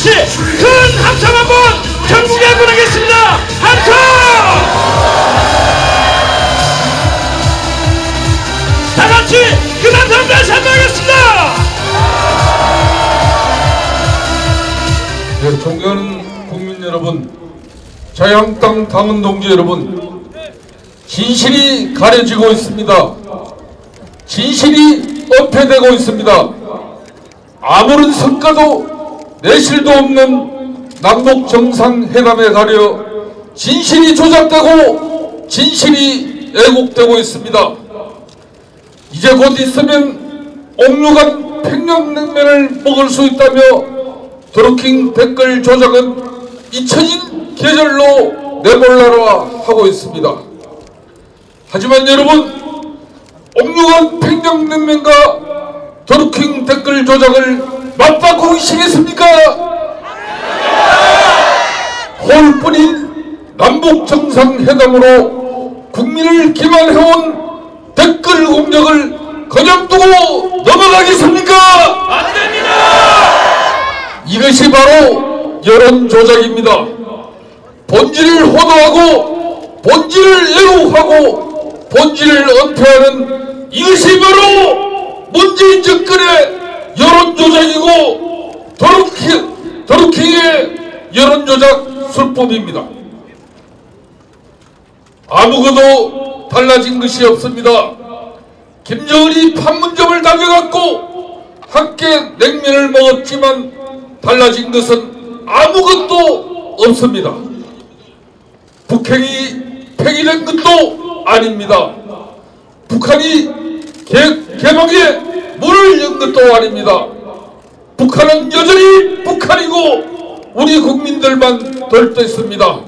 같이 큰 함성 한번 전국에 보내겠습니다. 함성! 다 같이 큰 함성 다시 한번 하겠습니다. 네, 존경하는 국민 여러분, 자유한국당 당원 동지 여러분, 진실이 가려지고 있습니다. 진실이 은폐되고 있습니다. 아무런 성과도 내실도 없는 남북 정상회담에 가려 진실이 조작되고 진실이 왜곡되고 있습니다. 이제 곧 있으면 옥류관 평양냉면을 먹을 수 있다며 드루킹 댓글 조작은 잊혀진 계절로 내몰라라 하고 있습니다. 하지만 여러분, 옥류관 평양냉면과 드루킹 댓글 조작을 맞바꾸시겠습니까? 홀뿐인 남북 정상회담으로 국민을 기만해온 댓글 공격을 그냥 두고 넘어가겠습니까? 안 됩니다. 이것이 바로 여론 조작입니다. 본질을 호도하고 본질을 왜곡하고 본질을 은폐하는 이것이 바로 문재인 정권의 여론 조작이고 드루킹의 여론 조작 술법입니다. 아무것도 달라진 것이 없습니다. 김정은이 판문점을 당겨갖고 함께 냉면을 먹었지만 달라진 것은 아무것도 없습니다. 북핵이 폐기된 것도 아닙니다. 북한이 개방에 문을 연 것도 아닙니다. 북한은 여전히 북한이고 우리 국민들만 들떠있습니다.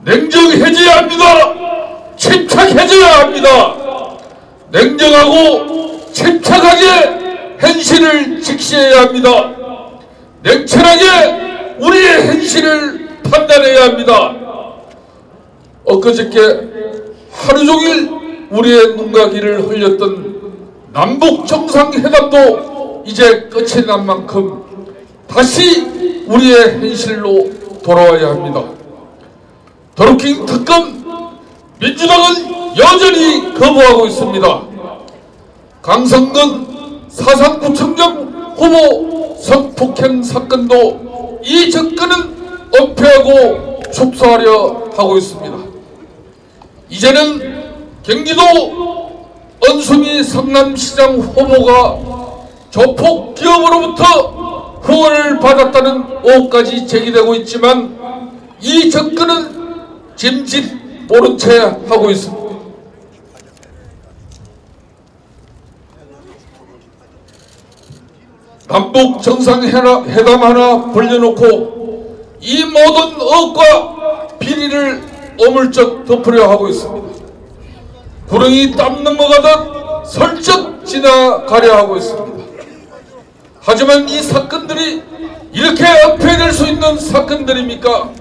냉정해져야 합니다. 침착해져야 합니다. 냉정하고 침착하게 현실을 직시해야 합니다. 냉철하게 우리의 현실을 판단해야 합니다. 엊그저께 하루종일 우리의 눈과 귀를 흘렸던 남북 정상회담도 이제 끝이 난 만큼 다시 우리의 현실로 돌아와야 합니다. 드루킹 특검, 민주당은 여전히 거부하고 있습니다. 강성근 사상구청장 후보 성폭행 사건도 이 정권은 은폐하고 축소하려 하고 있습니다. 이제는 경기도 은수미 성남시장 후보가 조폭 기업으로부터 후원을 받았다는 의혹까지 제기되고 있지만 이 정권은 짐짓 모른 채 하고 있습니다. 남북 정상회담 하나 벌려놓고 이 모든 의혹과 비리를 어물쩍 덮으려 하고 있습니다. 구렁이 땀 넘어가듯 슬쩍 지나가려 하고 있습니다. 하지만 이 사건들이 이렇게 은폐될 수 있는 사건들입니까?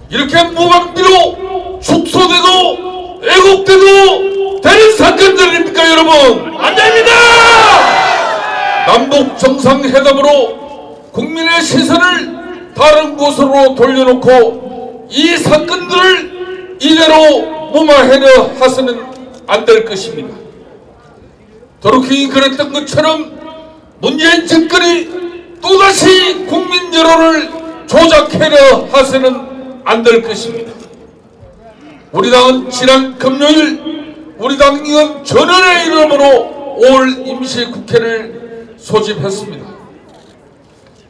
이렇게 무방비로 축소되고 왜곡되고 되는 사건들입니까, 여러분? 안 됩니다. 남북 정상회담으로 국민의 시선을 다른 곳으로 돌려놓고 이 사건들을 이대로 무마하려 하서는 안 될 것입니다. 드루킹이 그랬던 것처럼 문재인 정권이 또다시 국민 여론을 조작하려 하서는 안 될 것입니다. 우리 당은 지난 금요일 우리 당 의원 전원의 이름으로 5월 임시국회를 소집했습니다.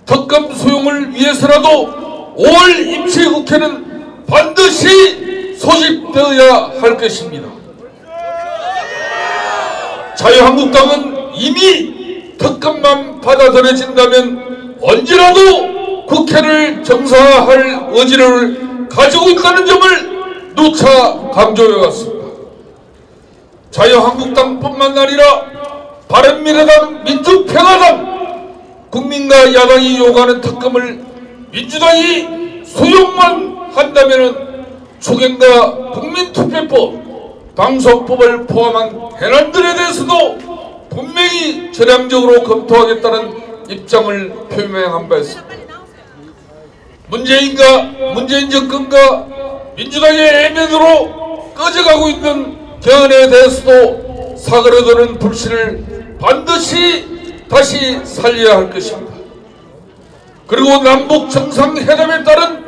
특검 수용을 위해서라도 5월 임시국회는 반드시 소집되어야 할 것입니다. 자유한국당은 이미 특검만 받아들여진다면 언제라도 국회를 정상화할 의지를 가지고 있다는 점을 누차 강조해왔습니다. 자유한국당뿐만 아니라 바른미래당, 민주평화당, 국민과 야당이 요구하는 특검을 민주당이 수용만 한다면 추경과 국민투표법, 방송법을 포함한 해란들에 대해서도 분명히 전향적으로 검토하겠다는 입장을 표명한 바 있습니다. 문재인 정권과 민주당의 애면으로 꺼져가고 있는 경연에 대해서도 사그러드는 불씨를 반드시 다시 살려야 할 것입니다. 그리고 남북 정상회담에 따른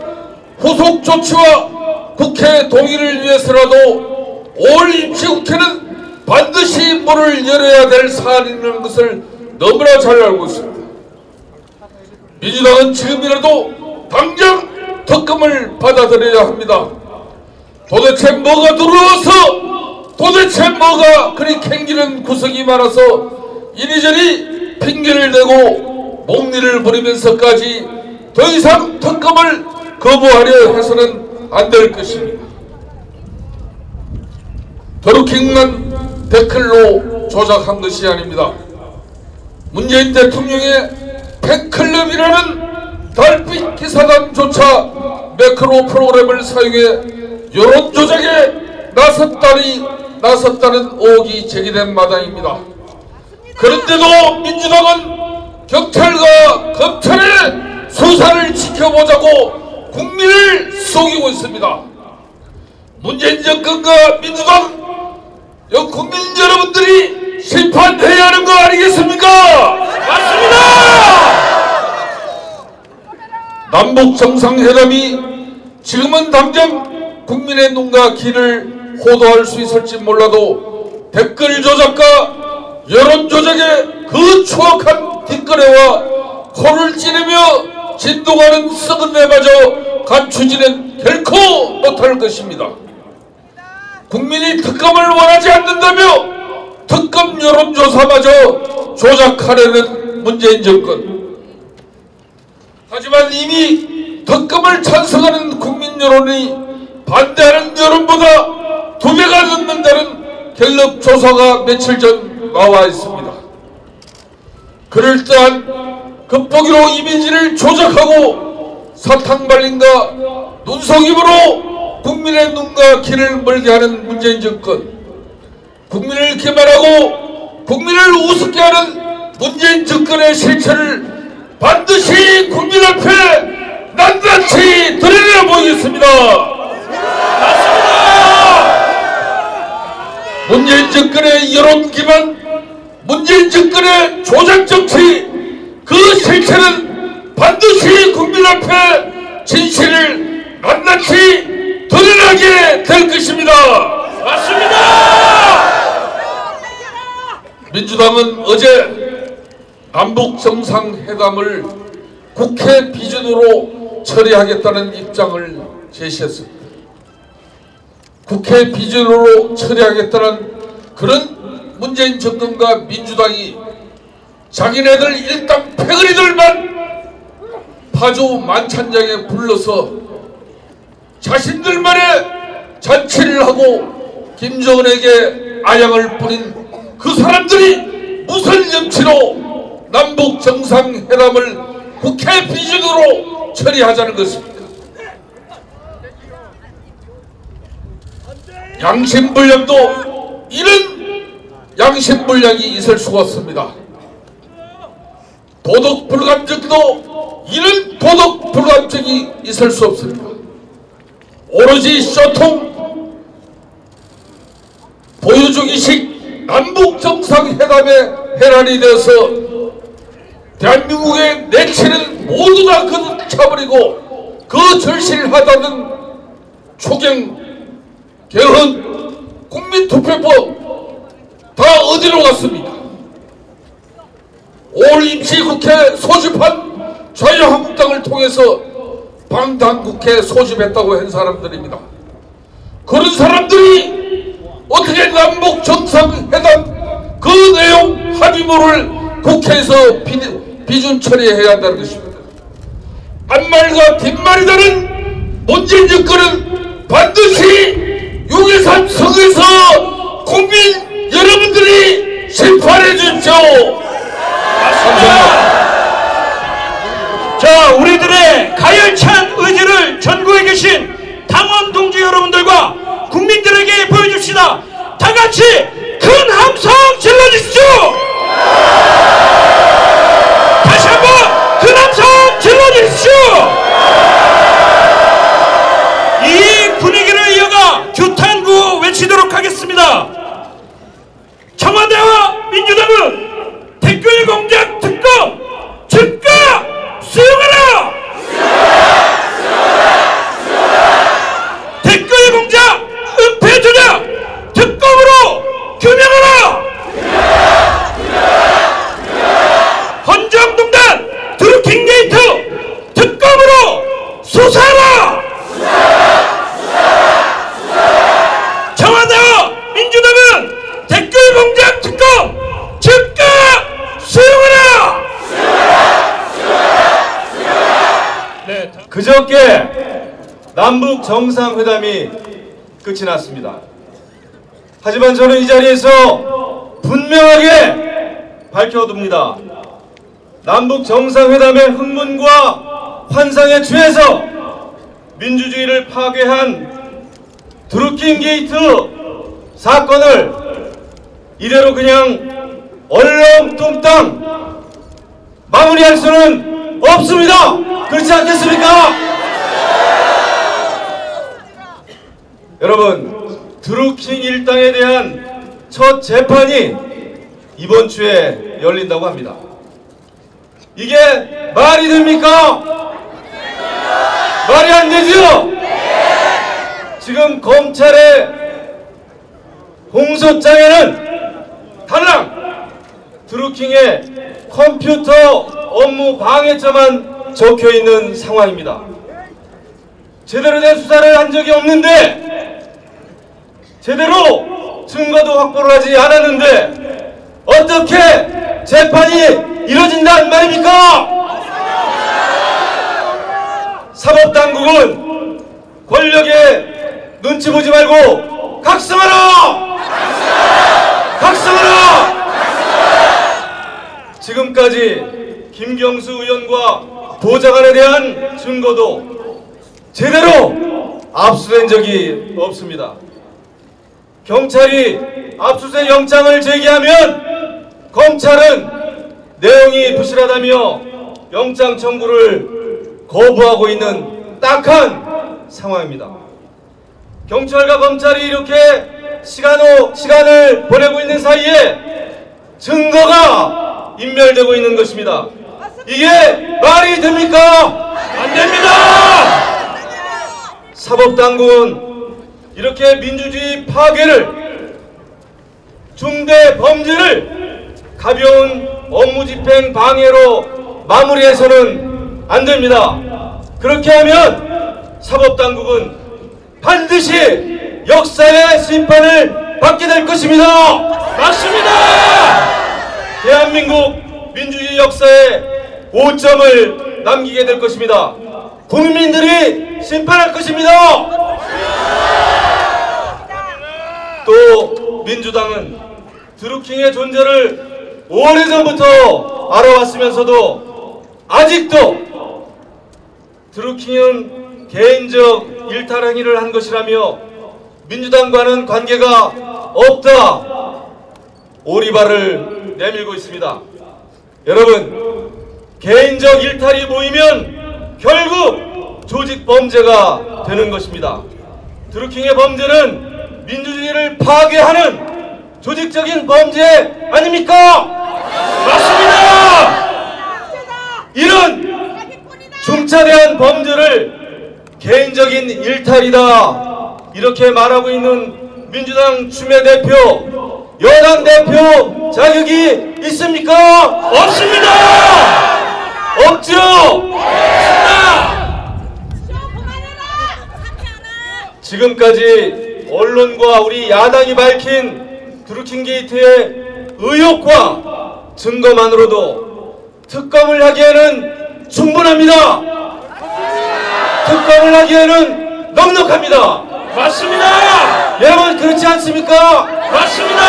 후속 조치와 국회 동의를 위해서라도 5월 임시국회는 반드시 문을 열어야 될 사안이라는 것을 너무나 잘 알고 있습니다. 민주당은 지금이라도 당장 특검을 받아들여야 합니다. 도대체 뭐가 들어와서 도대체 뭐가 그리 캥기는 구석이 많아서 이리저리 핑계를 대고 목리를 부리면서까지 더 이상 특검을 거부하려 해서는 안 될 것입니다. 더루킹만 댓글로 조작한 것이 아닙니다. 문재인 대통령의 팬클럽이라는 달빛 기사단조차 매크로 프로그램을 사용해 여론 조작에 나섰다는 의혹이 제기된 마당입니다. 그런데도 민주당은 경찰과 검찰의 수사를 지켜보자고 국민을 속이고 있습니다. 문재인 정권과 민주당 국민 여러분들이 심판해야 하는 거 아니겠습니까? 맞습니다. 남북 정상회담이 지금은 당장 국민의 눈과 귀를 호도할 수 있을지 몰라도 댓글 조작과 여론 조작의 그 추악한 뒷거래와 코를 찌르며 진동하는 썩은 내마저 감추지는 결코 못할 것입니다. 국민이 특검을 원하지 않는다며 특검 여론조사마저 조작하려는 문재인 정권. 하지만 이미 특검을 찬성하는 국민 여론이 반대하는 여론보다 2배가 넘는다는 갤럽 조사가 며칠 전 나와 있습니다. 그럴듯한 겉보기로 이미지를 조작하고 사탕발림과 눈속임으로 국민의 눈과 귀를 멀게 하는 문재인 정권, 국민을 기만하고 국민을 우습게 하는 문재인 정권의 실체를 반드시 국민 앞에 낱낱이 드러내 보이겠습니다. 맞습니다. 문재인 정권의 여론 기만, 문재인 정권의 조작 정치, 그 실체는 반드시 국민 앞에 진실을 낱낱이 드러나게 될 것입니다. 맞습니다. 민주당은 어제 남북 정상회담을 국회 비준으로 처리하겠다는 입장을 제시했습니다. 국회 비준으로 처리하겠다는 그런 문재인 정권과 민주당이 자기네들 일당 패거리들만 파주 만찬장에 불러서 자신들만의 잔치를 하고 김정은에게 아양을 뿌린 그 사람들이 무슨 염치로 남북 정상회담을 국회 비준으로 처리하자는 것입니까? 양심불량도 이런 양심불량이 있을 수가 없습니다. 도덕불감증도 이런 도덕불감증이 있을 수 없습니다. 오로지 쇼통 보여주기식 남북 정상회담의 해란이 되어서 대한민국의 내치는 모두 다 걷어차버리고 그 절실하다는 초경, 개헌, 국민투표법 다 어디로 갔습니까? 5월 임시국회 소집한 자유한국당을 통해서 방탄국회 소집했다고 한 사람들입니다. 그런 사람들이 어떻게 남북 정상회담 그 내용 합의문을 국회에서 비준 처리해야 한다는 것입니다. 앞말과 뒷말이 다른 문재인 정권은 반드시 6.13 성에서 국민 여러분들이 심판해 주십시오. 맞습니다. 자, 우리들의 가열찬 의지를 전국에 계신 당원 동지 여러분들과 국민들에게 보여줍시다. 다 같이 큰 함성 질러주십시오. 다시 한번 큰 함성 질러주십시오. 그저께 남북 정상회담이 끝이 났습니다. 하지만 저는 이 자리에서 분명하게 밝혀둡니다. 남북 정상회담의 흥분과 환상에 취해서 민주주의를 파괴한 드루킹 게이트 사건을 이대로 그냥 얼렁뚱땅 마무리할 수는 없습니다. 그렇지 않겠습니까? 여러분, 드루킹 일당에 대한 첫 재판이 이번 주에 열린다고 합니다. 이게 말이 됩니까? 말이 안 되죠? 지금 검찰의 공소장에는 달랑 드루킹의 컴퓨터 업무 방해죄만 적혀있는 상황입니다. 제대로 된 수사를 한 적이 없는데, 제대로 증거도 확보를 하지 않았는데 어떻게 재판이 이뤄진단 말입니까? 사법당국은 권력에 눈치 보지 말고 각성하라! 각성하라! 지금까지 김경수 의원과 보좌관에 대한 증거도 제대로 압수된 적이 없습니다. 경찰이 압수수색 영장을 제기하면 검찰은 내용이 부실하다며 영장 청구를 거부하고 있는 딱한 상황입니다. 경찰과 검찰이 이렇게 시간을 보내고 있는 사이에 증거가 인멸되고 있는 것입니다. 이게 말이 됩니까? 안 됩니다! 사법당국은 이렇게 민주주의 파괴를, 중대 범죄를 가벼운 업무집행 방해로 마무리해서는 안 됩니다. 그렇게 하면 사법당국은 반드시 역사의 심판을 받게 될 것입니다. 맞습니다. 대한민국 민주주의 역사에 오점을 남기게 될 것입니다. 국민들이 심판할 것입니다. 또 민주당은 드루킹의 존재를 오래전부터 알아왔으면서도 아직도 드루킹은 개인적 일탈 행위를 한 것이라며 민주당과는 관계가 없다 오리발을 내밀고 있습니다. 여러분, 개인적 일탈이 모이면 결국 조직 범죄가 되는 것입니다. 드루킹의 범죄는 민주주의를 파괴하는 조직적인 범죄 아닙니까? 맞습니다. 이런 중차대한 범죄를 개인적인 일탈이다 이렇게 말하고 있는 민주당 추미애 대표, 여당 대표 자격이 있습니까? 없습니다. 없죠. 없습니다. 지금까지 언론과 우리 야당이 밝힌 드루킹 게이트의 의혹과 증거만으로도 특검을 하기에는 충분합니다. 특검을 하기에는 넉넉합니다. 맞습니다. 여러분, 그렇지 않습니까? 맞습니다.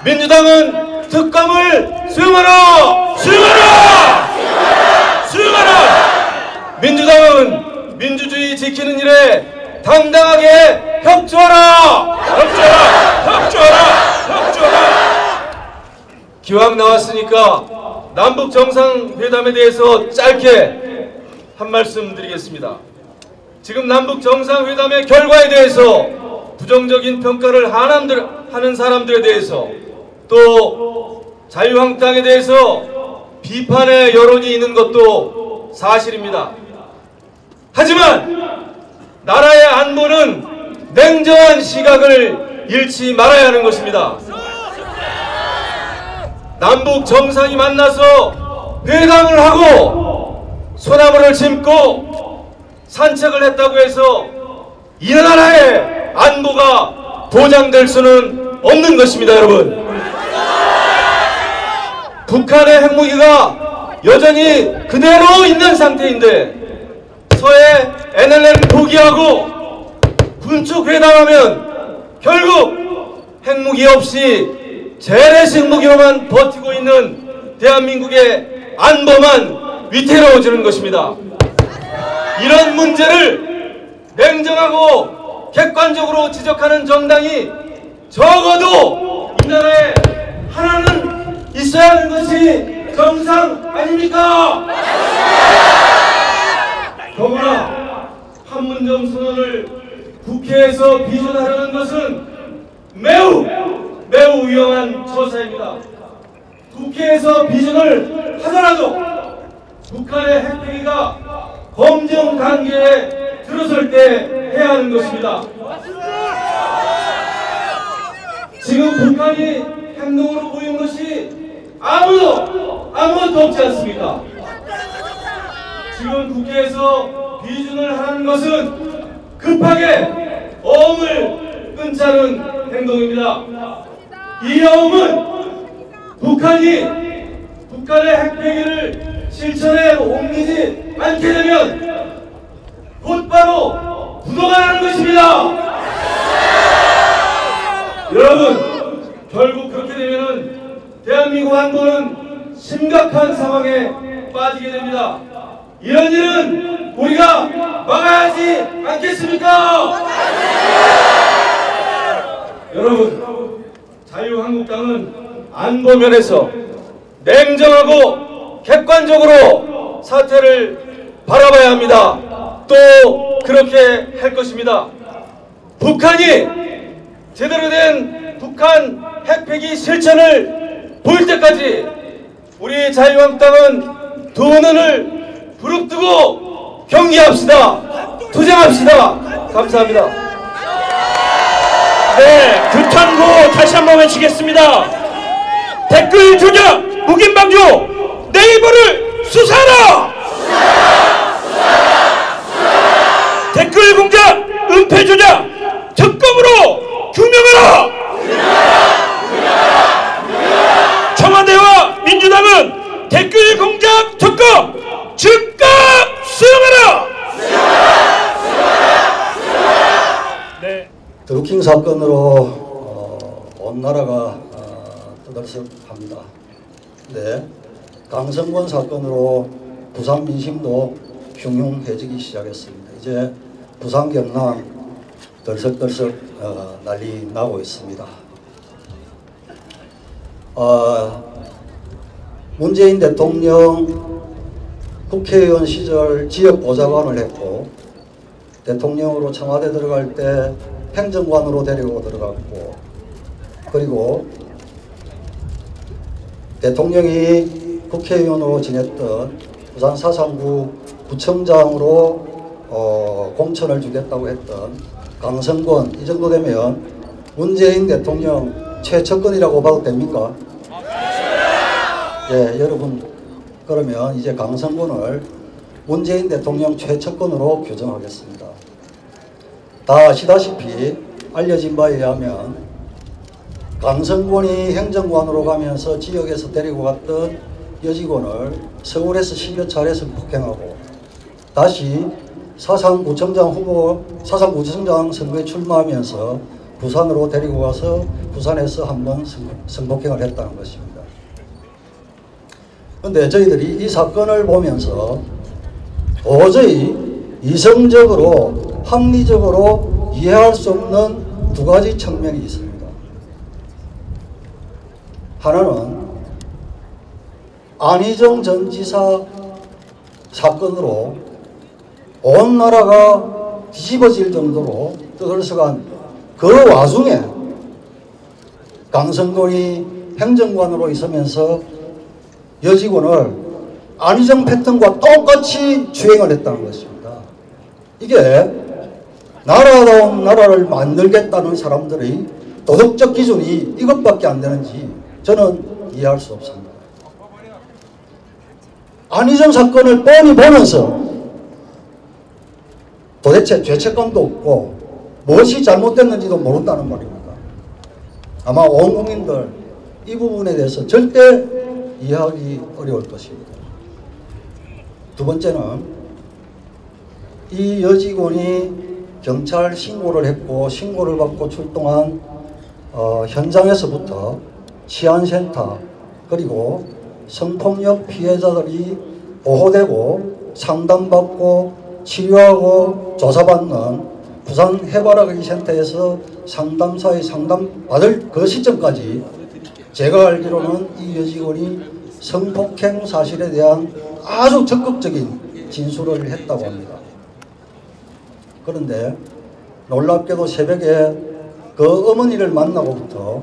민주당은 특검을 수용하라! 수용하라! 수용하라! 민주당은 민주주의 지키는 일에 당당하게 협조하라! 협조하라! 협조하라! 협조하라! 기왕 나왔으니까 남북 정상회담에 대해서 짧게 한 말씀 드리겠습니다. 지금 남북 정상회담의 결과에 대해서 부정적인 평가를 하는 사람들에 대해서, 또 자유한국당에 대해서 비판의 여론이 있는 것도 사실입니다. 하지만 나라의 안보는 냉정한 시각을 잃지 말아야 하는 것입니다. 남북 정상이 만나서 회담을 하고 소나무를 심고 산책을 했다고 해서 이 나라의 안보가 보장될 수는 없는 것입니다. 여러분, 북한의 핵무기가 여전히 그대로 있는 상태인데 서해 NLL 포기하고 군축 회담하면 결국 핵무기 없이 재래식 무기로만 버티고 있는 대한민국의 안보만 위태로워지는 것입니다. 이런 문제를 냉정하고 객관적으로 지적하는 정당이 적어도 이 나라에 하나는 있어야 하는 것이 정상 아닙니까? 더구나 판문점 선언을 국회에서 비준하려는 것은 매우 위험한 처사입니다. 국회에서 비준을 하더라도 북한의 핵폐기가 검증 단계에 들어설 때 해야 하는 것입니다. 지금 북한이 행동으로 보인 것이 아무것도 없지 않습니까? 지금 국회에서 비준을 하는 것은 급하게 어음을 끊자는 행동입니다. 이 어음은 북한의 핵폐기를 실천에 옮기지 않게 되면 곧바로 부도가 나는 것입니다. 여러분, 결국 그렇게 되면은 대한민국 안보는 심각한 상황에 빠지게 됩니다. 이런 일은 우리가 막아야지 않겠습니까? 여러분, 자유한국당은 안보면에서 냉정하고 객관적으로 사태를 바라봐야 합니다. 또 그렇게 할 것입니다. 북한이 제대로 된 북한 핵폐기 실천을 보일 때까지 우리 자유한국당은 두 눈을 부릅뜨고 경기합시다. 투쟁합시다. 감사합니다. 네, 규탄구 다시 한번 외치겠습니다. 댓글 조작, 묵인 방조, 네이버를 수사하라! 댓글 공작, 은폐 조작, 특검으로 규명하라! 청와대와 민주당은 댓글 공작 특검 즉각 수용하라! 네. 드루킹 사건으로 온 나라가 떠들썩합니다. 네, 강성권 사건으로 부산 민심도 흉흉해지기 시작했습니다. 이제 부산 경남 들썩들썩 난리 나고 있습니다. 문재인 대통령 국회의원 시절 지역보좌관을 했고 대통령으로 청와대 들어갈 때 행정관으로 데리고 들어갔고 그리고 대통령이 국회의원으로 지냈던 부산 사상구 구청장으로 공천을 주겠다고 했던 강성권, 이 정도 되면 문재인 대통령 최측근이라고 봐도 됩니까? 예, 여러분, 그러면 이제 강성권을 문재인 대통령 최측근으로 규정하겠습니다. 다 아시다시피 알려진 바에 의하면 강성권이 행정관으로 가면서 지역에서 데리고 갔던 여직원을 서울에서 10여 차례 성폭행하고 다시 사상구청장 선거에 출마하면서 부산으로 데리고 가서 부산에서 한번 성폭행을 했다는 것입니다. 그런데 저희들이 이 사건을 보면서 도저히 이성적으로 합리적으로 이해할 수 없는 두 가지 측면이 있습니다. 하나는 안희정 전 지사 사건으로 온 나라가 뒤집어질 정도로 떠들썩한 그 와중에 강성권이 행정관으로 있으면서 여직원을 안희정 패턴과 똑같이 주행을 했다는 것입니다. 이게 나라다운 나라를 만들겠다는 사람들의 도덕적 기준이 이것밖에 안 되는지 저는 이해할 수 없습니다. 안희정 사건을 뻔히 보면서 도대체 죄책감도 없고 무엇이 잘못됐는지도 모른다는 말입니다. 아마 온 국민들 이 부분에 대해서 절대 이해하기 어려울 것입니다. 두 번째는 이 여직원이 경찰 신고를 했고 신고를 받고 출동한 현장에서부터 치안센터 그리고 성폭력 피해자들이 보호되고 상담받고 치료하고 조사받는 부산 해바라기 센터에서 상담사의 상담받을 그 시점까지 제가 알기로는 이 여직원이 성폭행 사실에 대한 아주 적극적인 진술을 했다고 합니다. 그런데 놀랍게도 새벽에 그 어머니를 만나고부터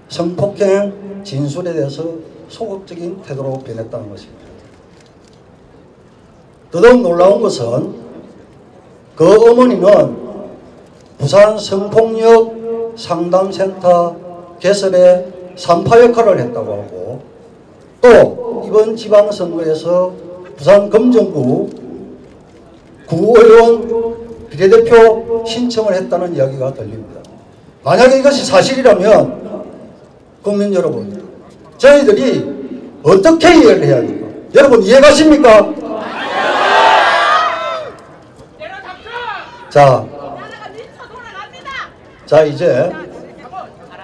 성폭행 진술에 대해서 소극적인 태도로 변했다는 것입니다. 더더욱 놀라운 것은 그 어머니는 부산 성폭력 상담센터 개설에 산파 역할을 했다고 하고 또 이번 지방선거에서 부산 금정구 구의원 비례대표 신청을 했다는 이야기가 들립니다. 만약에 이것이 사실이라면 국민 여러분, 저희들이 어떻게 이해를 해야 합니까? 여러분 이해가십니까? 자 이제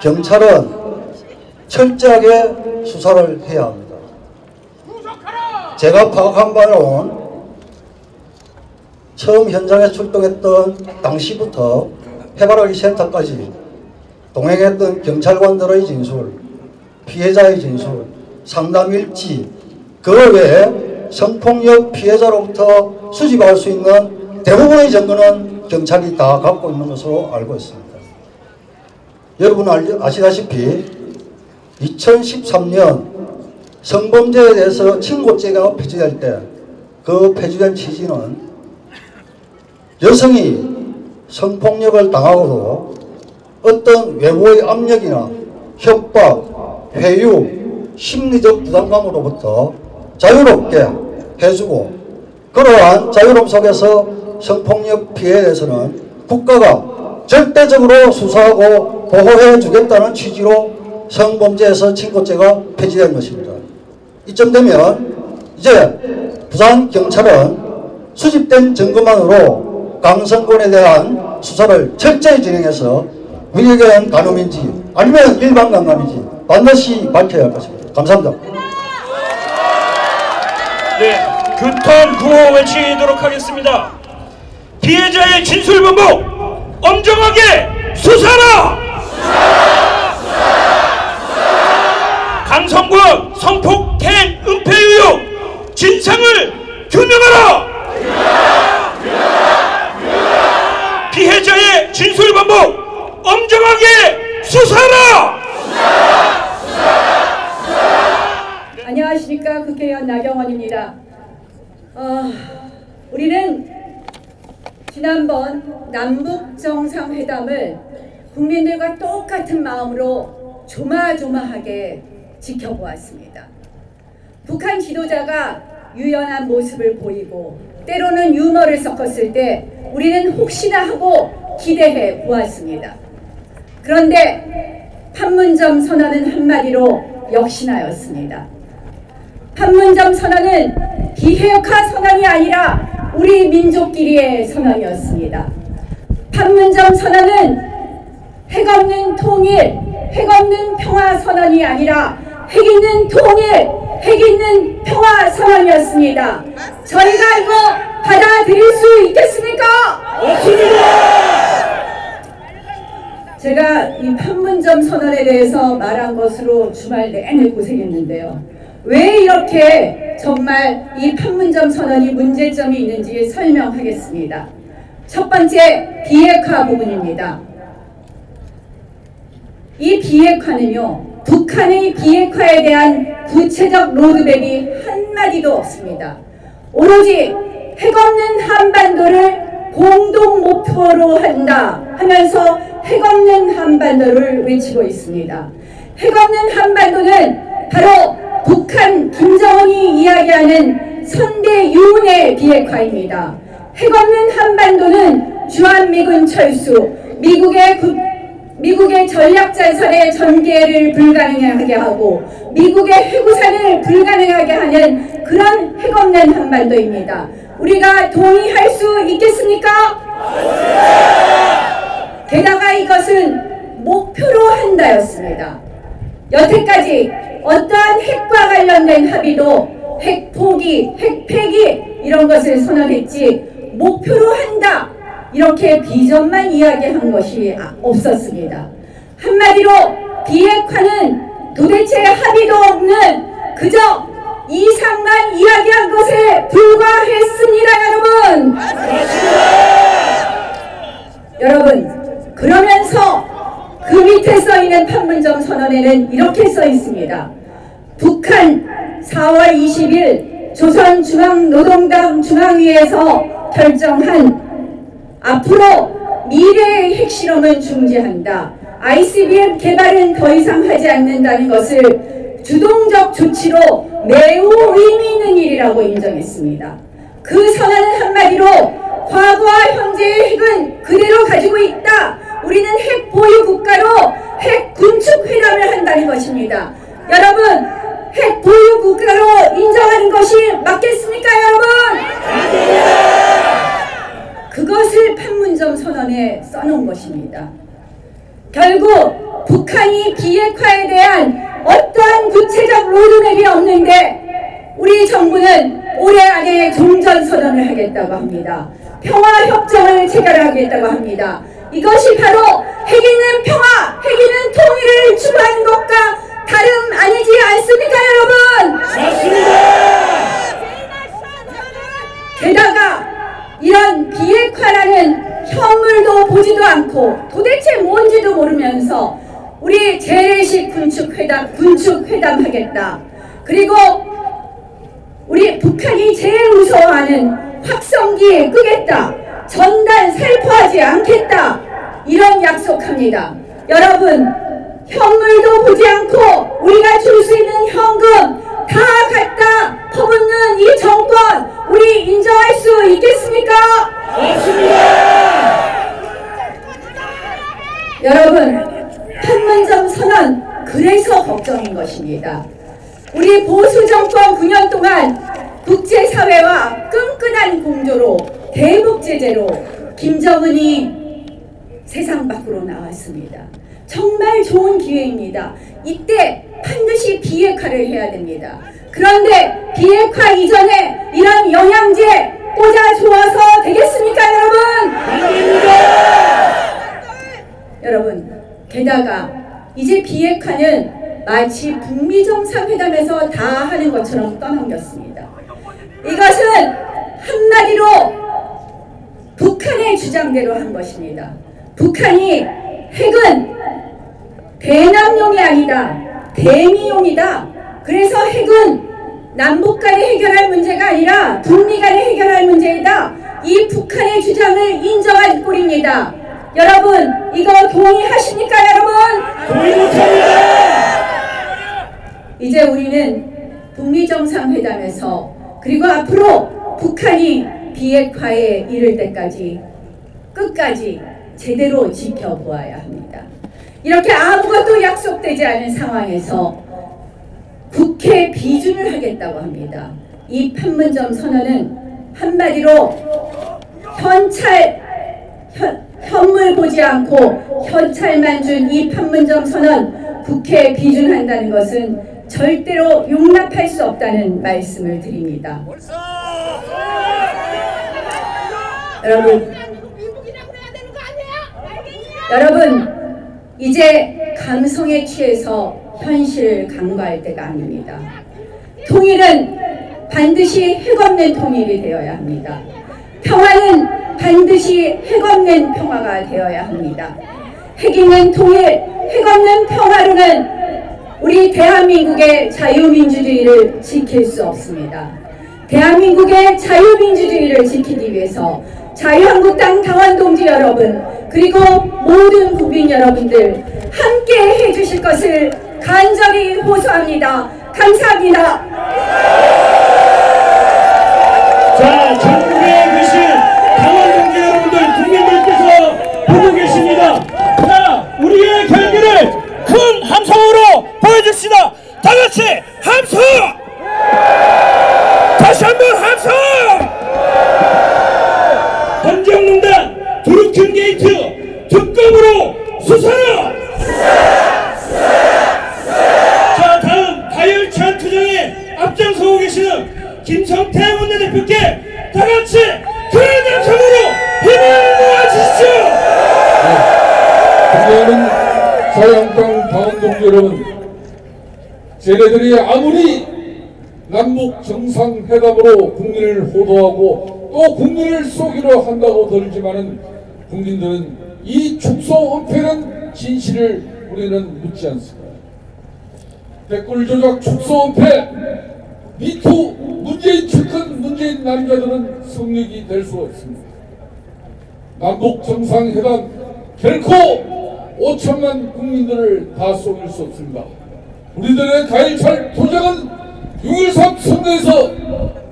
경찰은 철저하게 수사를 해야 합니다. 제가 파악한 바로는 처음 현장에 출동했던 당시부터 해바라기 센터까지 동행했던 경찰관들의 진술, 피해자의 진술, 상담 일지, 그 외에 성폭력 피해자로부터 수집할 수 있는 대부분의 증거는 경찰이 다 갖고 있는 것으로 알고 있습니다. 여러분 아시다시피 2013년 성범죄에 대해서 친고죄가 폐지될 때 그 폐지된 취지는 여성이 성폭력을 당하고도 어떤 외부의 압력이나 협박, 회유, 심리적 부담감으로부터 자유롭게 해주고 그러한 자유로움 속에서 성폭력 피해에 대해서는 국가가 절대적으로 수사하고 보호해 주겠다는 취지로 성범죄에서 친고죄가 폐지된 것입니다. 이쯤 되면 이제 부산경찰은 수집된 증거만으로 강성권에 대한 수사를 철저히 진행해서 위력에 간음인지 아니면 일반 강간인지 반드시 밝혀야 할 것입니다. 감사합니다. 네, 규탄 구호 외치도록 하겠습니다. 피해자의 진술 번복 엄정하게 수사라! 강성권 성폭행 은폐 의혹 진상을 규명하라! 피해자의 진술 번복 엄정하게 수사라! 안녕하십니까, 국회의원 나경원입니다. 우리는 지난번 남북정상회담을 국민들과 똑같은 마음으로 조마조마하게 지켜보았습니다. 북한 지도자가 유연한 모습을 보이고 때로는 유머를 섞었을 때 우리는 혹시나 하고 기대해 보았습니다. 그런데 판문점 선언은 한마디로 역시나였습니다. 판문점 선언은 비핵화 선언이 아니라 우리 민족끼리의 선언이었습니다. 판문점 선언은 핵없는 통일, 핵없는 평화 선언이 아니라 핵있는 통일, 핵있는 평화 선언이었습니다. 저희가 이거 받아들일 수 있겠습니까? 없습니다! 제가 이 판문점 선언에 대해서 말한 것으로 주말 내내 고생했는데요. 왜 이렇게 정말 이 판문점 선언이 문제점이 있는지 설명하겠습니다. 첫 번째, 비핵화 부분입니다. 이 비핵화는요, 북한의 비핵화에 대한 구체적 로드맵이 한마디도 없습니다. 오로지 핵없는 한반도를 공동 목표로 한다 하면서 핵없는 한반도를 외치고 있습니다. 핵없는 한반도는 바로 북한 김정은이 이야기하는 선대유운의 비핵화입니다. 핵없는 한반도는 주한미군 철수, 미국의 전략자산의 전개를 불가능하게 하고 미국의 해구산을 불가능하게 하는 그런 핵없는 한반도입니다. 우리가 동의할 수 있겠습니까? 게다가 이것은 목표로 한다였습니다. 여태까지 어떠한 핵과 관련된 합의도 핵 포기, 핵 폐기 이런 것을 선언했지 목표로 한다 이렇게 비전만 이야기한 것이 없었습니다. 한마디로 비핵화는 도대체 합의도 없는 그저 이상만 이야기한 것에 불과했습니다. 여러분 그러면서 그 밑에 써있는 판문점 선언에는 이렇게 써있습니다. 북한 4월 20일 조선중앙노동당 중앙위에서 결정한 앞으로 미래의 핵실험은 중지한다. ICBM 개발은 더 이상 하지 않는다는 것을 주동적 조치로 매우 의미 있는 일이라고 인정했습니다. 그 선언은 한마디로 과거와 현재의 핵은 그대로 가지고 있다. 우리는 핵 보유 국가로 핵 군축 회담을 한다는 것입니다. 여러분 핵 보유 국가로 인정하는 것이 맞겠습니까 여러분? 그것을 판문점 선언에 써놓은 것입니다. 결국 북한이 비핵화에 대한 어떠한 구체적 로드맵이 없는데 우리 정부는 올해 안에 종전선언을 하겠다고 합니다. 평화협정을 체결하겠다고 합니다. 이것이 바로 핵 있는 평화, 핵 있는 통일을 추구하는 것과 다름 아니지 않습니까 여러분? 맞습니다. 게다가 이런 비핵화라는 현물도 보지도 않고 도대체 뭔지도 모르면서 우리 재래식 군축회담 하겠다. 그리고 우리 북한이 제일 무서워하는 확성기 끄겠다. 전단 살포하지 않겠다. 이런 약속합니다. 여러분 현물도 보지 않고 우리가 줄 수 있는 현금 다 갖다 퍼붓는 이 정권 우리 인정할 수 있겠습니까? 없습니다. 여러분 판문점 선언 그래서 걱정인 것입니다. 우리 보수 정권 9년 동안 국제사회와 끈끈한 공조로 대북 제재로 김정은이 세상 밖으로 나왔습니다. 정말 좋은 기회입니다. 이때 반드시 비핵화를 해야 됩니다. 그런데 비핵화 이전에 이런 영양제 꽂아 주어서 되겠습니까 여러분? 여러분 게다가 이제 비핵화는 마치 북미 정상회담에서 다 하는 것처럼 떠넘겼습니다. 이것은 한마디로 북한의 주장대로 한 것입니다. 북한이 핵은 대남용이 아니다. 대미용이다. 그래서 핵은 남북 간에 해결할 문제가 아니라 북미 간에 해결할 문제이다. 이 북한의 주장을 인정한 꼴입니다. 여러분 이거 동의하십니까 여러분? 동의 못합니다. 이제 우리는 북미 정상회담에서 그리고 앞으로 북한이 비핵화에 이를 때까지 끝까지 제대로 지켜보아야 합니다. 이렇게 아무것도 약속되지 않은 상황에서 국회 비준을 하겠다고 합니다. 이 판문점 선언은 한마디로 현물 보지 않고 현찰만 준 이 판문점 선언 국회에 비준한다는 것은 절대로 용납할 수 없다는 말씀을 드립니다. 여러분 이제 감성에 취해서 현실을 간과할 때가 아닙니다. 통일은 반드시 핵 없는 통일이 되어야 합니다. 평화는 반드시 핵 없는 평화가 되어야 합니다. 핵 있는 통일, 핵 없는 평화로는 우리 대한민국의 자유민주주의를 지킬 수 없습니다. 대한민국의 자유민주주의를 지키기 위해서 자유한국당 당원동지 여러분 그리고 모든 국민 여러분들 함께 해주실 것을 간절히 호소합니다. 감사합니다. 자, 전국에 계신 당원동지 여러분들, 국민들께서 보고 계십니다. 자, 우리의 결기를 큰 함성으로 보여줍시다. 다 같이 함성! 다시 한번 함성! 당원동지 여러분, 쟤네들이 아무리 남북 정상회담으로 국민을 호도하고 또 국민을 속이려 한다고 들지만은 국민들은 이 축소 은폐는 진실을 우리는 묻지 않습니다. 댓글 조작, 축소 은폐, 미투, 문재인 측근, 문재인 남자들은 성역이 될 수 없습니다. 남북 정상회담 결코 5천만 국민들을 다 속일 수 없습니다. 우리들의 가일찰 투쟁은 6.13 선거에서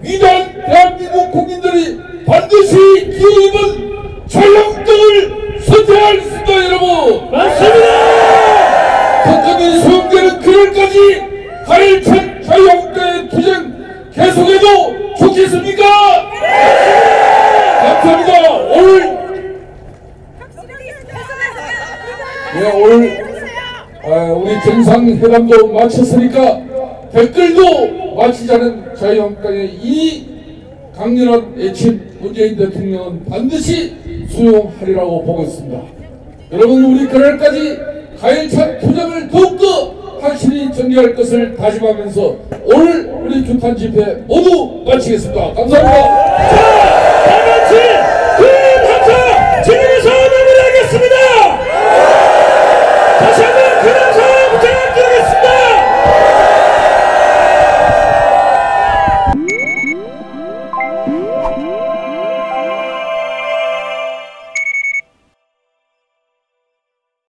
위대한 대한민국 국민들이 반드시 기호임은 자유한국당을 선택할 수 있습니다. 여러분 맞습니다. 국민이 소용되는 그날까지 가일찬 자유한국당의 투쟁 계속해도 좋겠습니까? 감사합니다. 오늘 우리 정상회담도 마쳤으니까 댓글도 마치자는 자유한국당의 이 강렬한 애침 문재인 대통령은 반드시 수용하리라고 보고 있습니다. 여러분, 우리 그날까지 가열찬 투쟁을 더욱더 확실히 전개할 것을 다짐하면서 오늘 우리 규탄 집회 모두 마치겠습니다. 감사합니다.